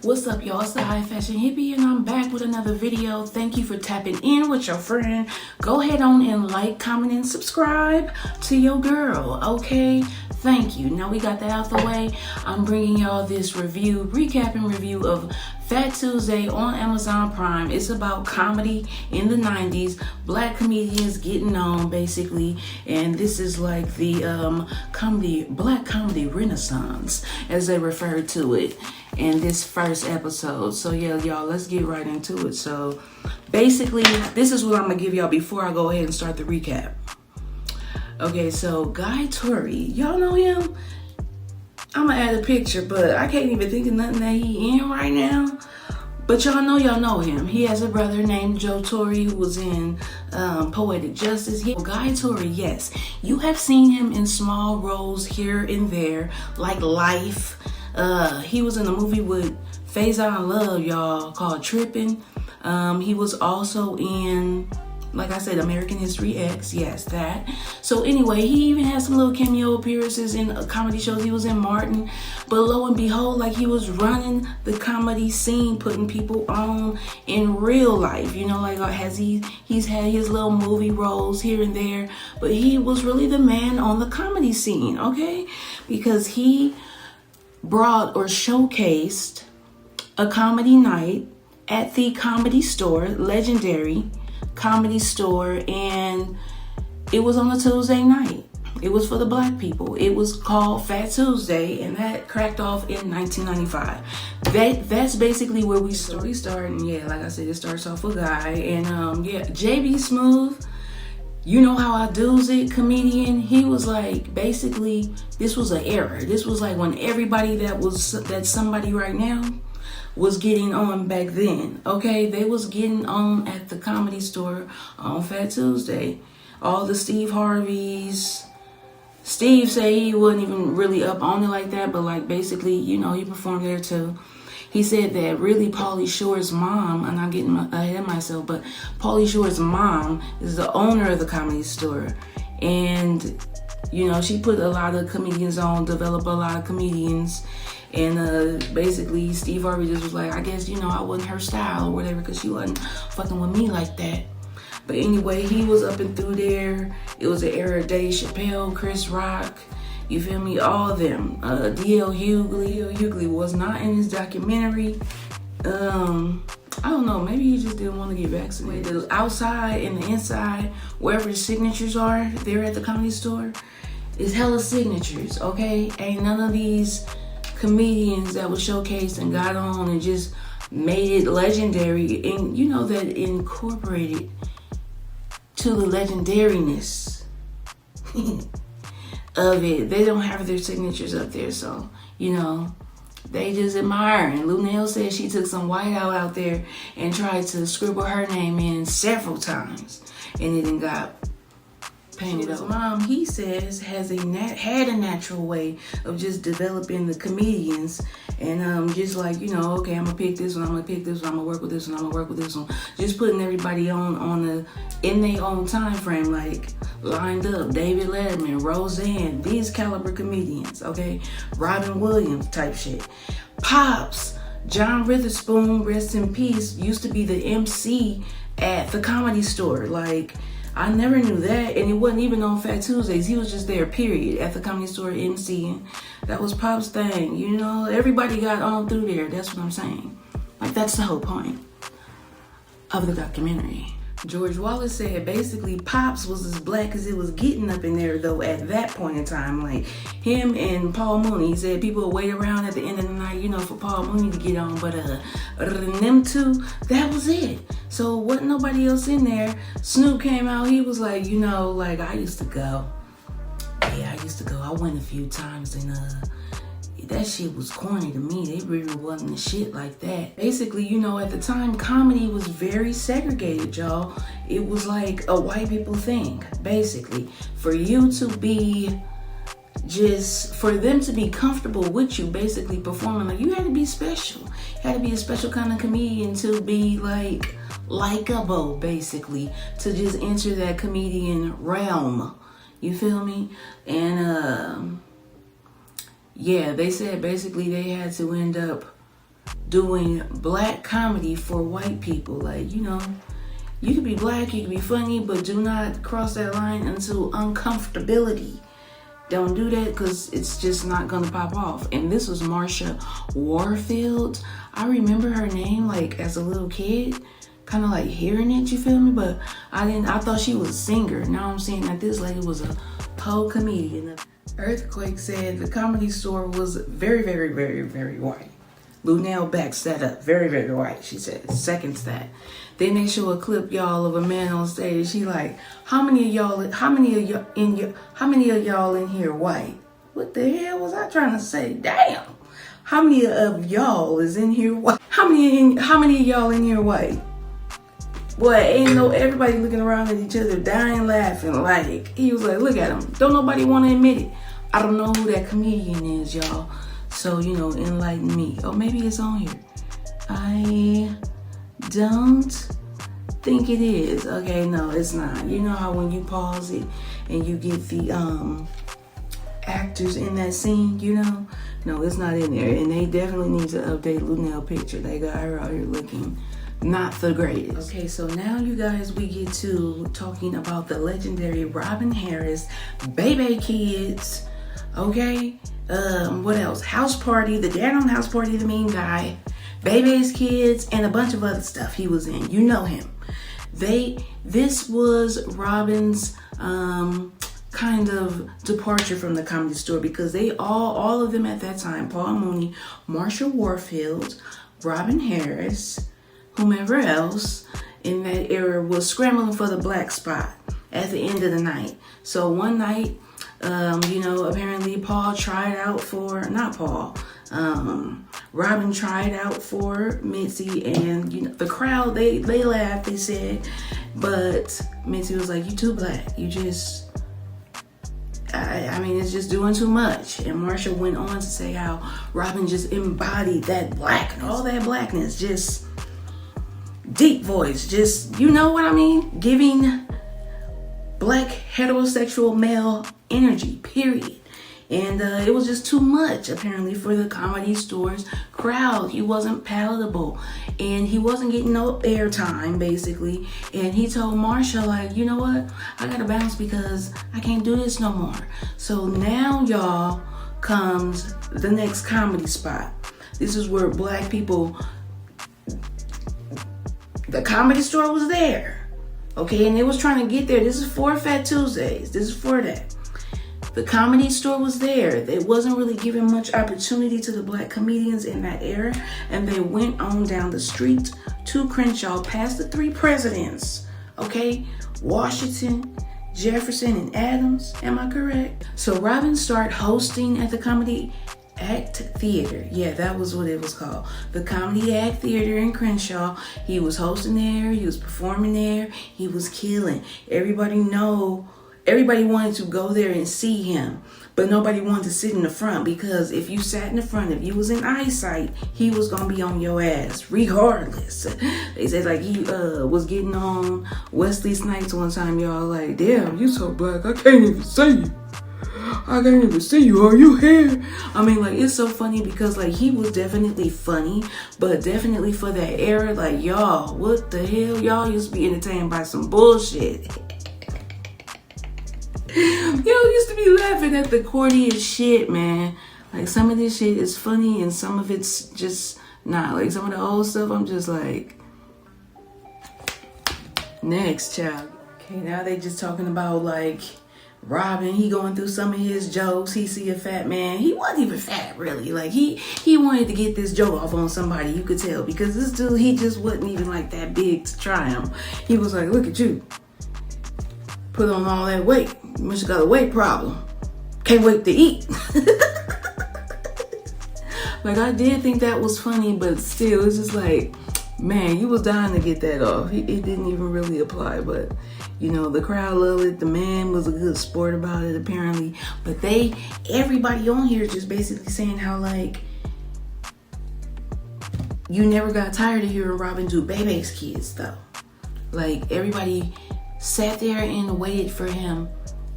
What's up, y'all? It's the High Fashion Hippie, and I'm back with another video. Thank you for tapping in with your friend. Go ahead on and like, comment, and subscribe to your girl, okay? Thank you. Now we got that out the way. I'm bringing y'all this recap and review of Phat Tuesday on Amazon Prime. It's about comedy in the 90s, black comedians getting on, basically, and this is like the black comedy renaissance, as they refer to it in this first episode. So yeah, y'all, let's get right into it. So basically, this is what I'm gonna give y'all before I go ahead and start the recap. Okay, so Guy Tori, y'all know him? I'm gonna add a picture, but I can't even think of nothing that he in right now. But y'all know him. He has a brother named Joe Tori who was in Poetic Justice. Yeah, Guy Tori, yes. You have seen him in small roles here and there, like Life. He was in a movie with Faison Love, y'all, called Trippin'. He was also in, like I said, American History X. Yes, that. So anyway, he even had some little cameo appearances in comedy shows. He was in Martin. But lo and behold, like, he was running the comedy scene, putting people on in real life. You know, like, he's had his little movie roles here and there. But he was really the man on the comedy scene, okay? Because he brought or showcased a comedy night at the Comedy Store, legendary Comedy Store, and it was on a Tuesday night. It was for the black people. It was called Phat Tuesday, and that cracked off in 1995. That's basically where we start. And yeah, like I said, it starts off with Guy, and yeah, JB Smooth. You know how I do's it, comedian. He was like, basically, this was an era. This was like when everybody that's somebody right now was getting on back then, okay? They was getting on at the Comedy Store on Phat Tuesday. All the Steve Harveys. Steve said he wasn't even really up on it like that, but like basically, you know, he performed there too. He said that really Pauly Shore's mom, and I'm getting ahead of myself, but Pauly Shore's mom is the owner of the Comedy Store. And, you know, she put a lot of comedians on, developed a lot of comedians. And basically, Steve Harvey just was like, I guess, you know, I wasn't her style or whatever, because she wasn't fucking with me like that. But anyway, he was up and through there. It was the era of Dave Chappelle, Chris Rock, you feel me? All of them. D.L. Hughley. D.L. Hughley was not in his documentary. I don't know. Maybe he just didn't want to get vaccinated. The outside and the inside, wherever the signatures are, there at the Comedy Store, is hella signatures, okay? Ain't none of these comedians that was showcased and got on and just made it legendary, and you know, that incorporated to the legendariness of it. They don't have their signatures up there, so you know, they just admiring. Lunel said she took some whiteout out there and tried to scribble her name in several times, and it got painted up. Mom, he says, had a natural way of just developing the comedians, and just like, you know, okay, I'm gonna pick this one, I'm gonna pick this one, I'm gonna work with this one, I'm gonna work with this one. Just putting everybody on in their own time frame, like lined up. David Letterman, Roseanne, these caliber comedians, okay? Robin Williams type shit. Pops, John Witherspoon, rest in peace, used to be the MC at the Comedy Store. Like, I never knew that, and it wasn't even on Phat Tuesdays. He was just there, period, at the Comedy Store MCing. That was Pop's thing, you know? Everybody got on through there, that's what I'm saying. Like, that's the whole point of the documentary. George Wallace said basically Pops was as black as it was getting up in there, though, at that point in time. Like, him and Paul Mooney, he said people would wait around at the end of the night, you know, for Paul Mooney to get on, but other than them two, that was it. So wasn't nobody else in there. Snoop came out, he was like, you know, like, I used to go. Yeah, I used to go. I went a few times, and that shit was corny to me. They really wasn't the shit like that. Basically, you know, at the time, comedy was very segregated, y'all. It was like a white people thing, basically. For you to be for them to be comfortable with you, basically performing, like, you had to be special. You had to be a special kind of comedian to be like likable, basically, to just enter that comedian realm. You feel me? And yeah, they said basically they had to end up doing black comedy for white people. Like, you know, you could be black, you could be funny, but do not cross that line into uncomfortability. Don't do that, because it's just not gonna pop off. And this was Marsha Warfield. I remember her name like as a little kid, kind of like hearing it, you feel me? But I thought she was a singer. Now I'm seeing that this lady was a whole comedian. Earthquake said the Comedy Store was very, very, very, very white. Lunel backs that up. Very, very white, she said. Seconds that. Then they show a clip, y'all, of a man on stage. He like, how many of y'all in here white? What the hell was I trying to say? Damn. How many of y'all is in here white? How many of y'all in here white? Boy, ain't no, everybody looking around at each other, dying laughing. Like, he was like, look at him. Don't nobody want to admit it. I don't know who that comedian is, y'all. So, you know, enlighten me. Oh, maybe it's on here. I don't think it is. Okay, no, it's not. You know how when you pause it and you get the actors in that scene, you know? No, it's not in there. And they definitely need to update Lunel picture. They got her out here looking not the greatest. Okay, so now you guys, we get to talking about the legendary Robin Harris Baby Kids. Okay, what else? House Party, the Dad on House Party, the mean guy, Baby's Kids, and a bunch of other stuff he was in. You know him. This was Robin's kind of departure from the Comedy Store, because they all of them at that time, Paul Mooney, Marsha Warfield, Robin Harris, whomever else in that era, was scrambling for the black spot at the end of the night. So one night, you know, apparently Paul tried out for, not Paul, Robin tried out for Mitzi, and you know, the crowd, they laughed, they said, but Mitzi was like, you too black, you just, I mean, it's just doing too much. And Marsha went on to say how Robin just embodied that blackness, all that blackness, just deep voice, just, you know what I mean? Giving black heterosexual male energy, period. And it was just too much, apparently, for the Comedy Store's crowd. He wasn't palatable, and he wasn't getting no airtime, basically. And he told Marsha, like, you know what? I gotta bounce because I can't do this no more. So now, y'all, comes the next comedy spot. This is where black people, the Comedy Store was there, okay? And they was trying to get there. This is for Fat Tuesdays. This is for that. The Comedy Store was there. It wasn't really giving much opportunity to the black comedians in that era. And they went on down the street to Crenshaw, past the three presidents, okay? Washington, Jefferson, and Adams. Am I correct? So Robin started hosting at the Comedy Act Theater. Yeah, that was what it was called. The Comedy Act Theater in Crenshaw. He was hosting there. He was performing there. He was killing. Everybody wanted to go there and see him, but nobody wanted to sit in the front, because if you sat in the front, if you was in eyesight, he was gonna be on your ass regardless. They said like he was getting on Wesley Snipes one time, y'all, like, damn, you so black, I can't even see you. I can't even see you. Are you here? I mean, like, it's so funny because, like, he was definitely funny, but definitely for that era, like, y'all, what the hell? Y'all used to be entertained by some bullshit. Yo, used to be laughing at the corniest shit, man. Like, some of this shit is funny and some of it's just not. Like, some of the old stuff, I'm just like, next, child. Okay, now they just talking about, like, Robin, he going through some of his jokes. He see a fat man. He wasn't even fat, really. Like, he wanted to get this joke off on somebody, you could tell. Because this dude, he just wasn't even, like, that big to try him. He was like, look at you. Put on all that weight. You must have got a weight problem. Can't wait to eat. Like, I did think that was funny, but still, it's just like, man, you was dying to get that off. It didn't even really apply, but, you know, the crowd loved it. The man was a good sport about it, apparently. But everybody on here is just basically saying how, like, you never got tired of hearing Robin do Baby's Kids, though. Like, everybody sat there and waited for him,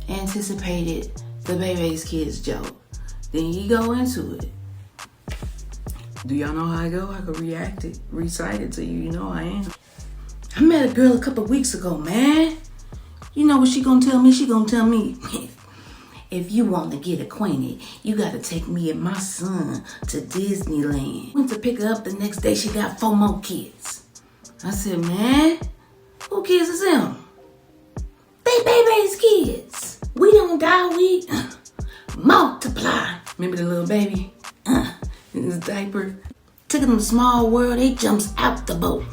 anticipated the Baby's Kids joke. Then he go into it. Do y'all know how I go? I could recite it to you. You know I am. I met a girl a couple weeks ago, man. You know what she gonna tell me? She gonna tell me, if you want to get acquainted, you gotta take me and my son to Disneyland. Went to pick her up the next day. She got 4 more kids. I said, man, who kids is them? They baby's kids. We don't die, we multiply. Remember the little baby in his diaper? Took him to Small World. They jumps out the boat.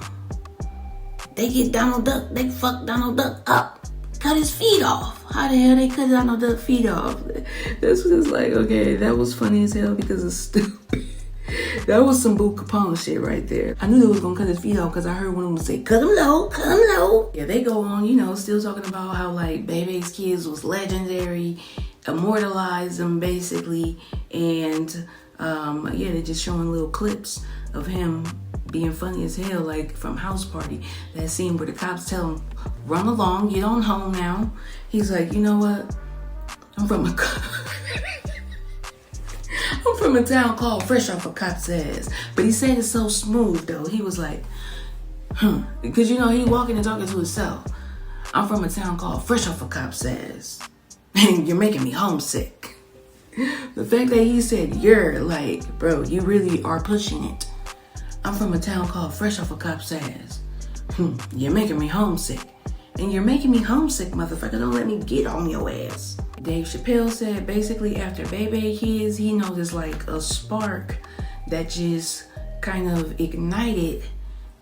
They get Donald Duck. They fuck Donald Duck up. Cut his feet off. How the hell they cut Donald Duck feet off? This was like, okay, that was funny as hell because it's stupid. That was some Boo Capone shit right there. I knew they was gonna cut his feet off because I heard one of them say, cut him low, cut him low. Yeah, they go on, you know, still talking about how like Bebe's Kids was legendary, immortalized them basically, and yeah, they're just showing little clips of him being funny as hell, like from House Party. That scene where the cops tell him, run along, get on home now. He's like, you know what? I'm from a town called Fresh Off a Cop's Ass. But he said it so smooth though. He was like, because you know, he walking and talking to himself. I'm from a town called Fresh Off a Cop's Ass. And you're making me homesick. The fact that he said you're, like, bro, you really are pushing it. I'm from a town called Fresh Off a Cop's Ass. You're making me homesick. And you're making me homesick, motherfucker. Don't let me get on your ass. Dave Chappelle said basically after Bebe Kids, he noticed like a spark that just kind of ignited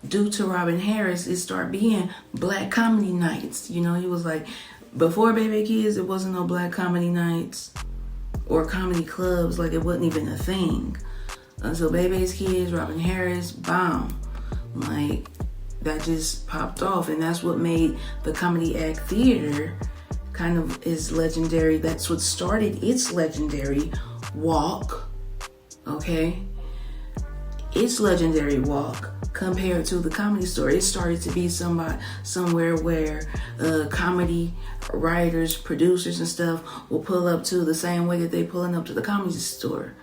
due to Robin Harris. It started being black comedy nights. You know, he was like, before Bebe Kids, it wasn't no black comedy nights or comedy clubs. Like it wasn't even a thing. So Bebe's Kids, Robin Harris, bomb. Like that just popped off, and that's what made the Comedy Act Theater kind of is legendary. That's what started its legendary walk, okay? Its legendary walk compared to the Comedy Store. It started to be somewhere where comedy writers, producers and stuff will pull up to the same way that they pulling up to the Comedy Store.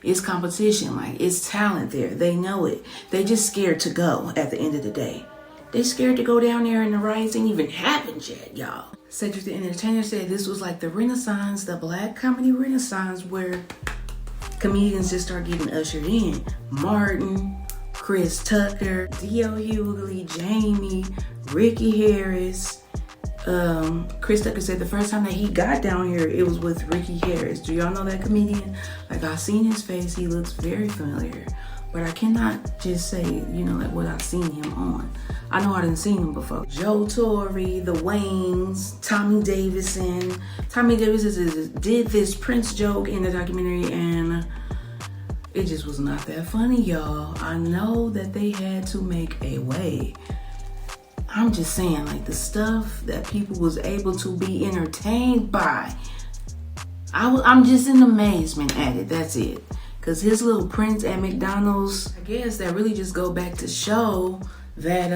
It's competition, like it's talent there. They know it. They just scared to go at the end of the day. They scared to go down there and the riots ain't even happened yet, y'all. Cedric the Entertainer said this was like the Renaissance, the black comedy Renaissance, where comedians just start getting ushered in. Martin, Chris Tucker, D.L. Hughley, Jamie, Ricky Harris. Chris Tucker said the first time that he got down here, it was with Ricky Harris. Do y'all know that comedian? Like, I've seen his face. He looks very familiar. But I cannot just say, you know, like what I've seen him on. I know I didn't see him before. Joe Torre, the Waynes, Tommy Davidson. Tommy Davidson did this Prince joke in the documentary, and it just was not that funny, y'all. I know that they had to make a way. I'm just saying, like, the stuff that people was able to be entertained by, I'm just in amazement at it. That's it. Because his little Prince at McDonald's, I guess that really just go back to show that,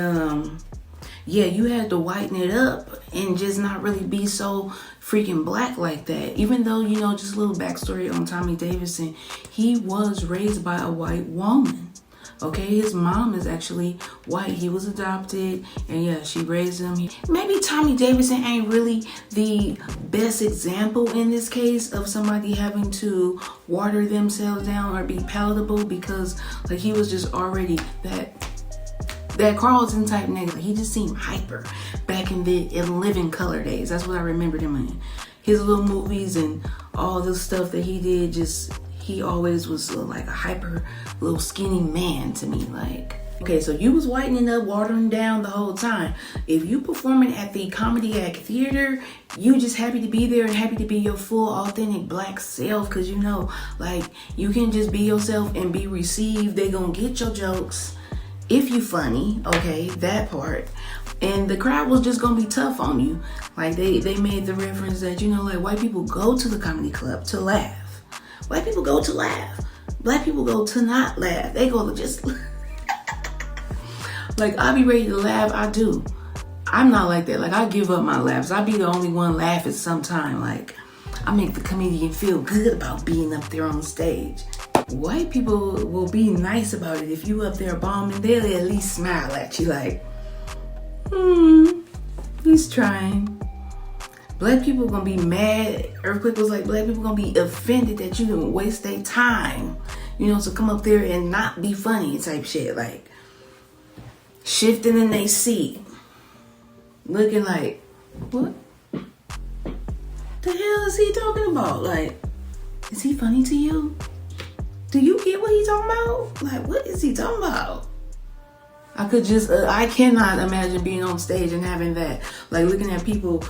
yeah, you had to whiten it up and just not really be so freaking black like that. Even though, you know, just a little backstory on Tommy Davidson, he was raised by a white woman. Okay, his mom is actually white. He was adopted, and yeah, she raised him. Maybe Tommy Davidson ain't really the best example in this case of somebody having to water themselves down or be palatable, because like he was just already that Carlton type nigga. He just seemed hyper back in Living Color days. That's what I remembered him in. His little movies and all the stuff that he did, just he always was like a hyper little skinny man to me. Like, okay, so you was whitening up, watering down the whole time. If you performing at the Comedy Act Theater, you just happy to be there and happy to be your full authentic black self, because you know, like, you can just be yourself and be received. They gonna get your jokes if you funny, okay, that part. And the crowd was just gonna be tough on you. Like they made the reference that, you know, like, white people go to the comedy club to laugh. White people go to laugh. Black people go to not laugh. They go to just like, I be ready to laugh. I do. I'm not like that. Like, I give up my laughs. I be the only one laughing sometime. Like, I make the comedian feel good about being up there on stage. white people will be nice about it. If you up there bombing, they'll at least smile at you like, he's trying. Black people gonna be mad. Earthquake was like, black people gonna be offended that you didn't waste their time, to come up there and not be funny type shit. Like, shifting in their seat, looking like, what the hell is he talking about? Like, is he funny to you? Do you get what he's talking about? Like, what is he talking about? I cannot imagine being on stage and having that, like looking at people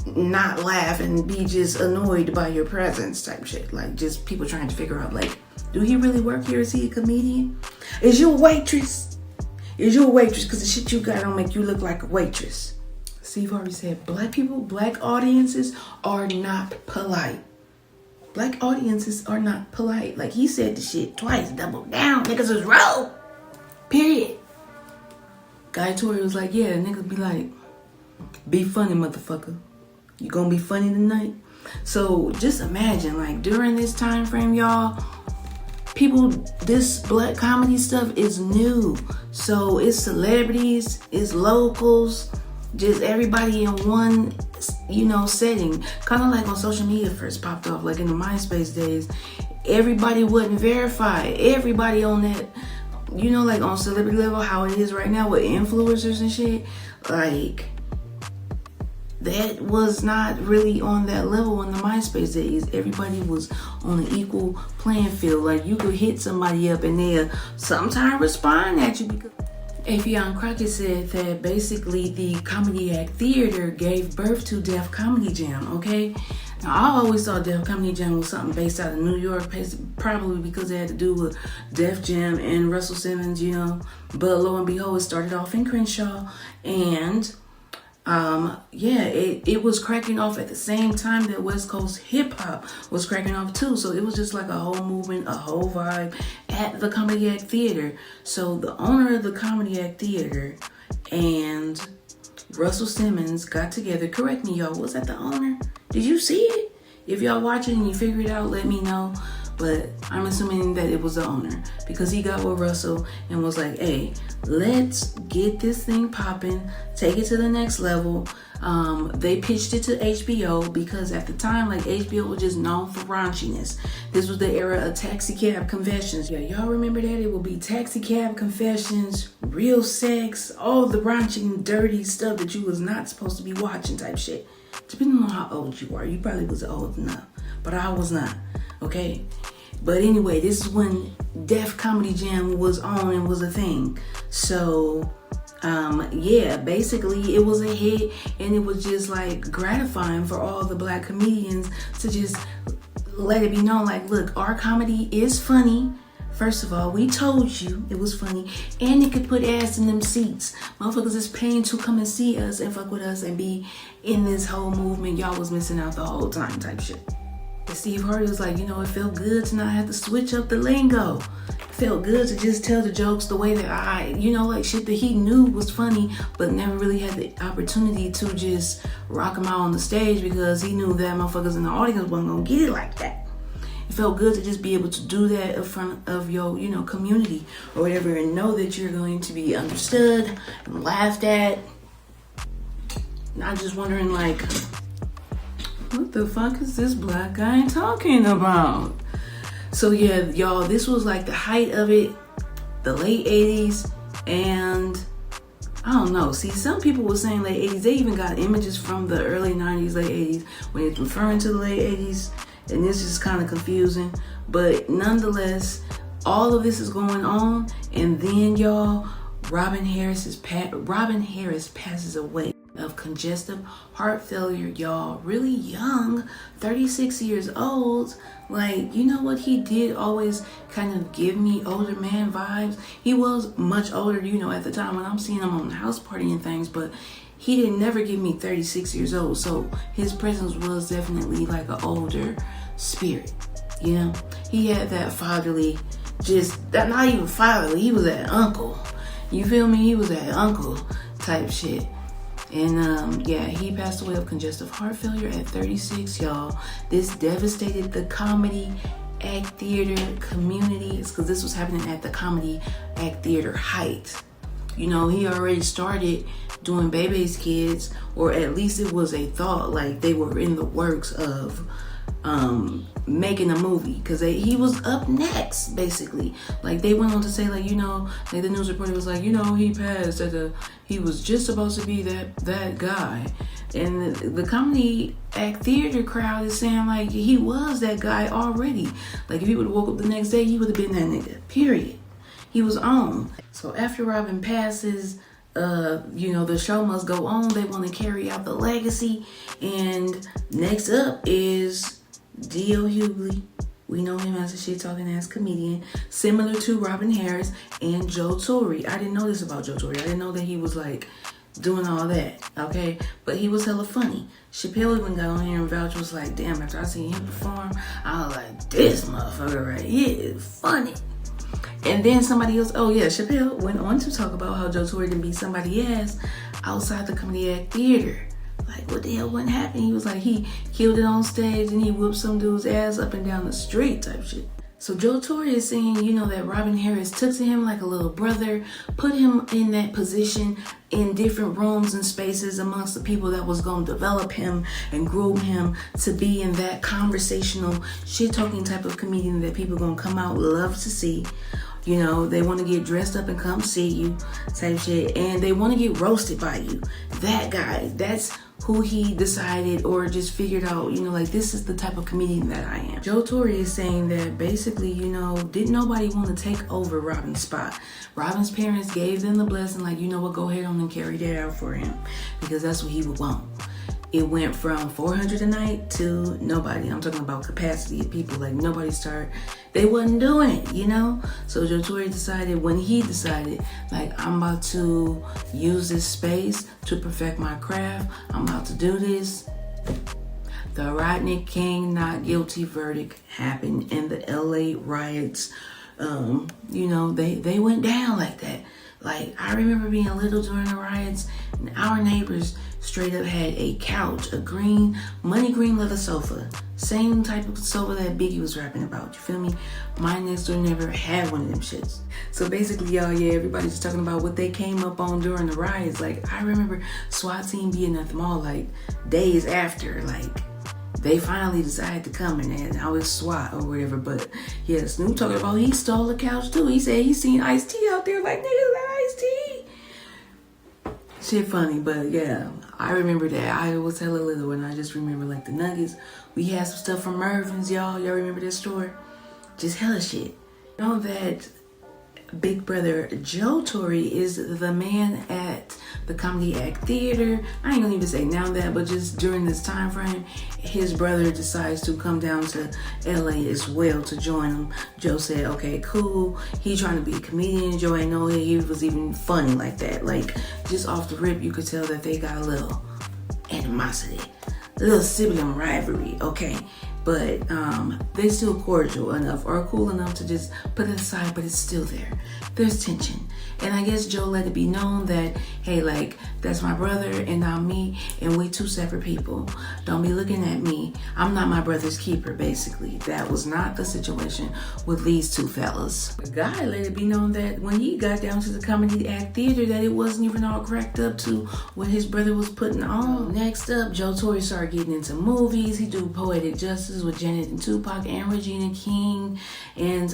not laugh and be just annoyed by your presence type shit. Like, just people trying to figure out, like, do he really work here? Is he a comedian? Is you a waitress? Is you a waitress? Because the shit you got don't make you look like a waitress. Steve already said, black audiences are not polite. Black audiences are not polite. Like, he said the shit twice. Double down. Niggas is roll. Period. Guy Tori was like, yeah, niggas be like, be funny, motherfucker. You gonna be funny tonight? So just imagine, like, during this time frame, y'all, this black comedy stuff is new. So it's celebrities, it's locals, just everybody in one, setting. Kind of like when social media first popped off, like in the MySpace days, everybody wasn't verified. Everybody on that, like on celebrity level, how it is right now with influencers and shit, like, that was not really on that level in the MySpace days. Everybody was on an equal playing field. Like, you could hit somebody up and they'll sometimes respond at you. Because Afion Crockett said that basically the Comedy Act Theater gave birth to Def Comedy Jam, okay? Now, I always thought Def Comedy Jam was something based out of New York, probably because it had to do with Def Jam and Russell Simmons, But lo and behold, it started off in Crenshaw, and it was cracking off at the same time that West Coast hip hop was cracking off too. So it was just like a whole movement, a whole vibe at the Comedy Act Theater. So the owner of the Comedy Act Theater and Russell Simmons got together. Correct me, y'all. Was that the owner? Did you see it? If y'all watching and you figure it out, let me know. But I'm assuming that it was the owner, because he got with Russell and was like, hey, let's get this thing popping, take it to the next level. They pitched it to HBO because at the time, like, HBO was just known for raunchiness. This was the era of Taxi Cab Confessions. Yeah, y'all remember that? It would be Taxi Cab Confessions, real sex, all the raunchy and dirty stuff that you was not supposed to be watching type shit. Depending on how old you are, you probably was old enough, but I was not. Okay, but anyway, this is when Def Comedy Jam was on and was a thing. So, basically it was a hit, and it was just like gratifying for all the black comedians to just let it be known, like, look, our comedy is funny. First of all, we told you it was funny, and it could put ass in them seats. Motherfuckers is paying to come and see us and fuck with us and be in this whole movement. Y'all was missing out the whole time type shit. And Steve Harvey was like, it felt good to not have to switch up the lingo. It felt good to just tell the jokes the way that like shit that he knew was funny, but never really had the opportunity to just rock him out on the stage because he knew that motherfuckers in the audience wasn't gonna get it like that. It felt good to just be able to do that in front of your, community or whatever, and know that you're going to be understood and laughed at. Not just wondering, like, what the fuck is this black guy talking about? So yeah, y'all, this was like the height of it, the late 80s, and I don't know. See, some people were saying late 80s. They even got images from the early 90s, late 80s, when it's referring to the late 80s, and this is kind of confusing. But nonetheless, all of this is going on, and then y'all, Robin Harris passes away of congestive heart failure, y'all. Really young, 36 years old. Like, you know what he did always kind of give me older man vibes? He was much older, at the time when I'm seeing him on the house party and things, but he didn't never give me 36 years old. So his presence was definitely like an older spirit, He had that fatherly, not even fatherly, he was that uncle. You feel me? He was that uncle type shit. And he passed away of congestive heart failure at 36, y'all. This devastated the Comedy Act Theater communities, because this was happening at the Comedy Act Theater height. You know, he already started doing Bebe's Kids, or at least it was a thought, like they were in the works of making a movie, because he was up next, basically. Like, they went on to say, like, you know, like the news reporter was like, you know, he passed he was just supposed to be that guy. And the Comedy Act Theater crowd is saying, like, he was that guy already. Like, if he would have woke up the next day, he would have been that nigga, period. He was on. So after Robin passes, you know, the show must go on. They want to carry out the legacy. And next up is D.L. Hughley. We know him as a shit-talking ass comedian, similar to Robin Harris and Joe Torre. I didn't know this about Joe Torre. I didn't know that he was, like, doing all that, okay? But he was hella funny. Chappelle even got on here and vouched, was like, damn, after I seen him perform, I was like, this motherfucker right here is funny. And then somebody else, oh yeah, Chappelle went on to talk about how Joe Torre can beat somebody ass outside the Comedy Act Theater. Like, what the hell wouldn't happen? He was like, he killed it on stage and he whipped some dude's ass up and down the street type shit. So Joe Torre is saying, you know, that Robin Harris took to him like a little brother, put him in that position in different rooms and spaces amongst the people that was going to develop him and groom him to be in that conversational, shit-talking type of comedian that people going to come out love to see. You know, they want to get dressed up and come see you type shit. And they want to get roasted by you. That guy, that's who he decided or just figured out, you know, like, this is the type of comedian that I am. Joe Torre is saying that basically, you know, didn't nobody want to take over Robin's spot. Robin's parents gave them the blessing, like, you know what, go ahead on and carry that out for him, because that's what he would want. It went from 400 a night to nobody. I'm talking about capacity of people. Like, nobody they wasn't doing it, you know? So Joe Torre decided, when he decided, like, I'm about to use this space to perfect my craft. I'm about to do this. The Rodney King not guilty verdict happened in the LA riots. You know, they went down like that. Like, I remember being little during the riots, and our neighbors straight up had a couch, a money green leather sofa. Same type of sofa that Biggie was rapping about, you feel me? My next door never had one of them shits. So basically, y'all, yeah, everybody's talking about what they came up on during the riots. Like, I remember SWAT team being at the mall, like, days after, like, they finally decided to come in there, and I was SWAT or whatever. But yeah, Snoop talking about he stole the couch too. He said he seen Ice-T out there, like, niggas like Ice-T. Shit funny, but yeah, I remember that. I was hella little, and I just remember, like, the Nuggets. We had some stuff from Mervin's, y'all. Y'all remember that store? Just hella shit. You know that Big Brother Joe Torre is the man at the Comedy Act Theater. I ain't gonna even say now that, but just during this time frame, his brother decides to come down to LA as well to join him. Joe said, okay, cool. He trying to be a comedian. Joe ain't know he was even funny like that. Like, just off the rip, you could tell that they got a little animosity, a little sibling rivalry, okay? But they're still cordial enough or cool enough to just put it aside, but it's still there. There's tension. And I guess Joe let it be known that, hey, like, that's my brother and not me, and we two separate people. Don't be looking at me. I'm not my brother's keeper, basically. That was not the situation with these two fellas. The guy let it be known that when he got down to the Comedy Act Theater, that it wasn't even all cracked up to what his brother was putting on. Next up, Joe Torre started getting into movies. He do Poetic Justice with Janet and Tupac and Regina King. And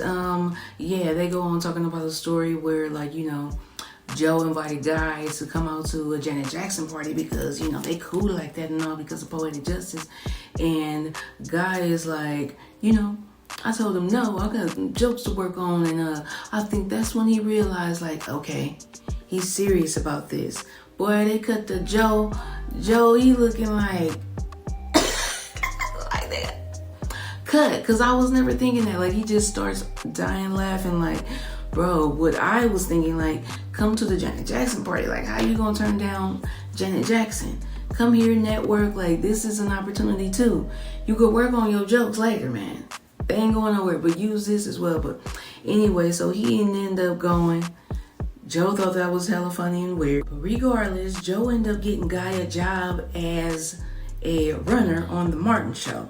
yeah, they go on talking about a story where, like, you know, Joe invited guys to come out to a Janet Jackson party because, you know, they cool like that and all because of Poetic Justice. And guy is like, you know, I told him no, I got some jokes to work on. And I think that's when he realized, like, okay, he's serious about this. Boy, they cut to Joe. Joe, he looking like like that. Cut, because I was never thinking that. Like, he just starts dying laughing, like, bro, what I was thinking, like, come to the Janet Jackson party. Like, how you gonna turn down Janet Jackson? Come here, network. Like, this is an opportunity too. You could work on your jokes later, man. They ain't going nowhere, but use this as well. But anyway, so he didn't end up going. Joe thought that was hella funny and weird. But regardless, Joe ended up getting Guy a job as a runner on the Martin show.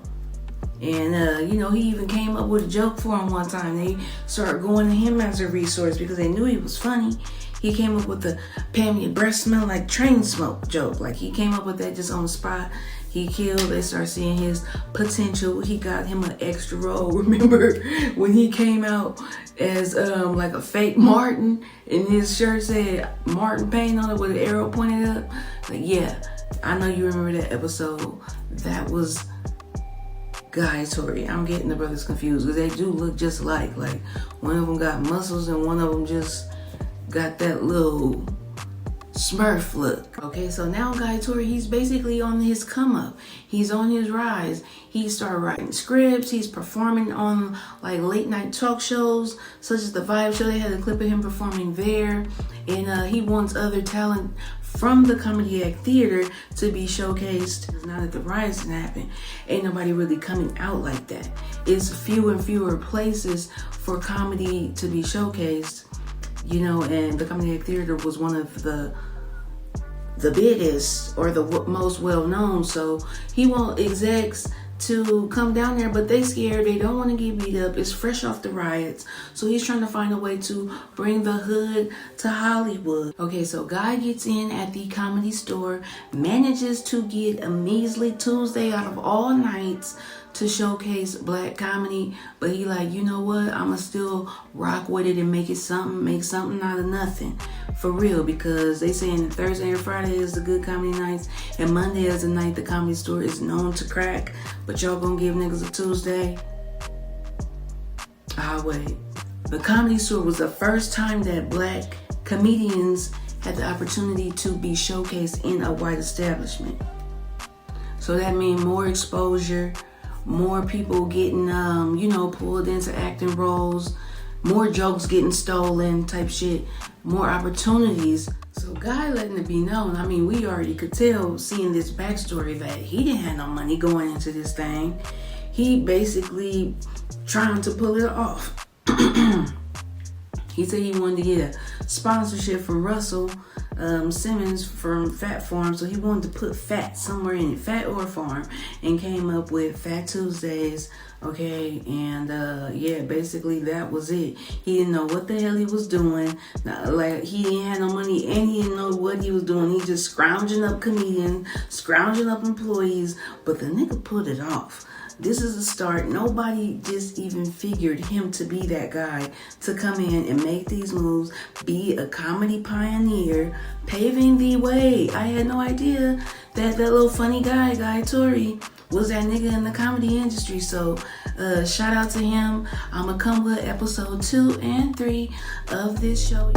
And, you know, he even came up with a joke for him one time. They started going to him as a resource because they knew he was funny. He came up with the Pam, your breath smell like train smoke joke. Like, he came up with that just on the spot. He killed. They started seeing his potential. He got him an extra role. Remember when he came out as like a fake Martin and his shirt said Martin paint on it with an arrow pointed up? Like, yeah, I know you remember that episode. That was Guy Tori. I'm getting the brothers confused because they do look just alike. Like, one of them got muscles and one of them just got that little Smurf look. Okay, so now Guy Tori, he's basically on his come up. He's on his rise. He started writing scripts. He's performing on like late night talk shows, such as the Vibe Show. They had a clip of him performing there. And he wants other talent from the Comedy Act Theater to be showcased. Now that the riots happened, ain't nobody really coming out like that. It's fewer and fewer places for comedy to be showcased. You know, and the Comedy Act Theater was one of the biggest or the most well-known. So he want execs to come down there, but they scared. They don't want to get beat up. It's fresh off the riots. So he's trying to find a way to bring the hood to Hollywood. Okay, so Guy gets in at the Comedy Store, manages to get a measly Tuesday out of all nights to showcase black comedy, but he like, you know what, I'ma still rock with it and make something out of nothing, for real, because they saying that Thursday and Friday is the good comedy nights, and Monday is the night the Comedy Store is known to crack, but y'all gonna give niggas a Tuesday? I'll wait. The Comedy Store was the first time that black comedians had the opportunity to be showcased in a white establishment. So that means more exposure, more people getting, you know, pulled into acting roles, more jokes getting stolen type shit, more opportunities. So Guy letting it be known, I mean, we already could tell seeing this backstory that he didn't have no money going into this thing. He basically trying to pull it off. He said he wanted to get a sponsorship from Russell Simmons from Phat Farm, so he wanted to put Phat somewhere in it, Phat or Farm, and came up with Phat Tuesdays. Okay, and yeah, basically that was it. He didn't know what the hell he was doing. Like, he didn't have no money and he didn't know what he was doing. He just scrounging up comedians, scrounging up employees, but the nigga put it off. This is a start. Nobody just even figured him to be that guy to come in and make these moves, be a comedy pioneer, paving the way. I had no idea that little funny guy, Guy Tori, was that nigga in the comedy industry. So shout out to him. I'm gonna come with episode 2 and 3 of this show.